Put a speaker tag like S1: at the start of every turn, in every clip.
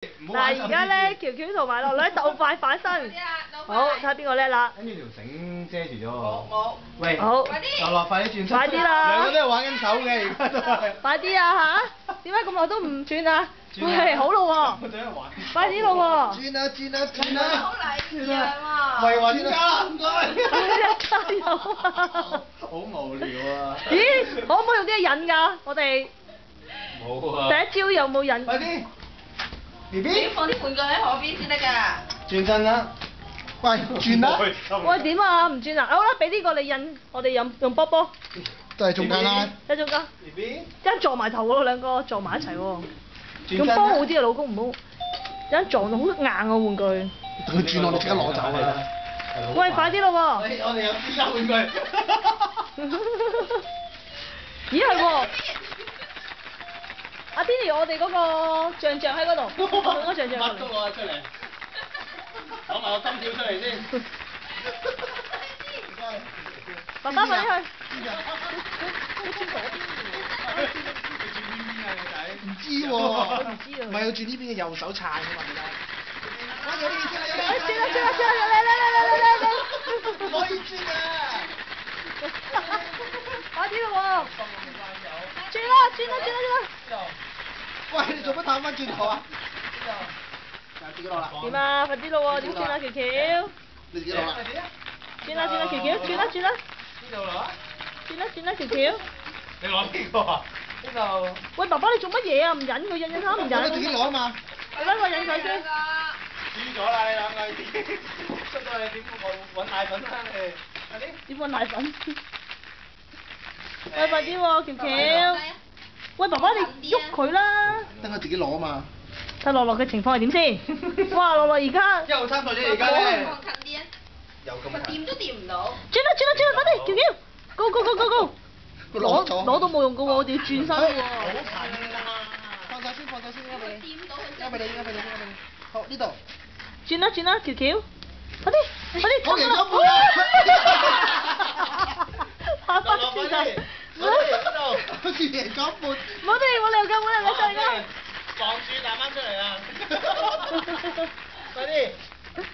S1: 嗱，而家咧，喬喬同埋樂女鬥快反身。好，睇下邊個叻啦。
S2: 跟住條繩遮住咗。
S3: 冇。
S2: 喂，
S1: 好，
S2: 樂樂快啲轉身。
S1: 快啲啦！
S2: 兩個都係玩緊手嘅，而家都係。
S1: 快啲啊嚇！點解咁耐都唔轉啊？喂，好咯喎！
S2: 我哋喺度玩。
S1: 快啲咯喎！
S2: 轉啦轉啦轉啦！
S3: 好禮讓啊！
S2: 喂，揾家啦，唔該。
S1: 加油啊！
S2: 好無聊啊！
S1: 咦，可唔可以用啲引㗎？我哋
S2: 冇啊！
S1: 第一招有冇引？
S2: 快啲 ！B
S3: 你
S2: B
S3: 要放啲玩具喺河邊先得㗎。
S2: 轉身啦！喂，轉啦！
S1: 喂，點啊？唔轉啊？好啦，俾呢個你引，我哋用波波。
S2: 都係中間啦。
S1: 喺中間。
S2: B B
S1: 一陣撞埋頭喎，兩個撞埋一齊喎。
S2: 轉身啦
S1: 用波好啲啊，老公唔好。一陣撞到好硬啊玩具。
S2: 等佢轉我哋即刻攞走啊！
S1: 喂，快啲咯喎！
S2: 喂，我哋有專家玩具。
S1: 咦係喎！阿 Billy，我哋嗰個象喺嗰度，攞個象過
S2: 乜都
S1: 嚟。
S2: 攞出嚟，攞埋個金條出嚟先。
S1: 爸爸快啲去。
S2: 唔知喎，唔係要轉呢邊嘅右手撐㗎嘛，記得。我有啲意思啦，
S1: 轉啦！
S2: 唔可以轉啊！
S1: 快啲咯喎！轉啦！
S2: 喂，你做乜探翻轉頭啊？自己攞啦。
S1: 點啊？快啲咯喎！點轉啊，喬喬？
S2: 你自己攞啦。
S1: 轉啦，喬喬，轉啦！
S2: 邊度攞？
S1: 轉啦，喬喬。
S2: 你攞邊個啊？呢度。
S1: 喂，爸爸你做乜嘢啊？唔引佢，引下唔引。
S2: 你自己攞啊嘛。
S1: 你揾我引佢先。
S2: 輸咗啦！你兩個已經出到去點揾奶粉啦你。快啲。
S1: 點揾奶粉？喂，快啲喎，喬喬。喂，爸爸你喐佢啦。
S2: 等佢自己攞啊嘛。
S1: 睇樂樂嘅情況係點先？哇，樂樂而家。
S2: 1號參賽者而家咧。
S3: 放近啲啊！
S2: 有咁近。
S3: 掂都掂唔到。
S1: 轉啦，快啲，喬喬，go！攞到冇用噶喎，我哋要轉身喎。
S2: 好近㗎。放手先，
S3: 掂到佢
S2: 交俾你。好，呢度。
S1: 轉啦，喬喬，快啲，
S2: 我贏咗半啊！
S1: 跑翻轉頭。
S2: 好似贏咗半。
S1: 冇得，我哋又夠，出嚟啦！
S2: 撞住彈翻出嚟啊！快啲，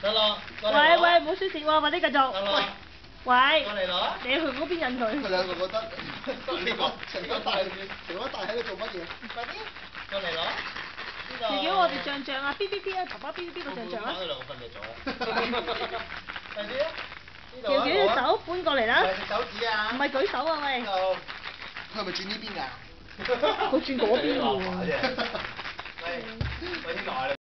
S2: 得咯。
S1: 喂，唔好輸錢喎，快啲繼續。喂，
S2: 過嚟攞。
S1: 你去嗰邊引佢。
S2: 佢兩個覺得呢個成咗大喺度做乜嘢？快啲，過嚟攞。
S1: 喬喬，我哋象啊，B 啊，爸爸 B 個象啊。
S2: 佢兩個瞓著咗。快啲啊！
S1: 喬喬隻手搬過嚟啦。
S2: 隻手指啊！
S1: 唔係舉手啊，喂。
S2: 佢係咪轉呢邊㗎？
S1: 佢轉嗰邊喎。
S2: 喂，天來你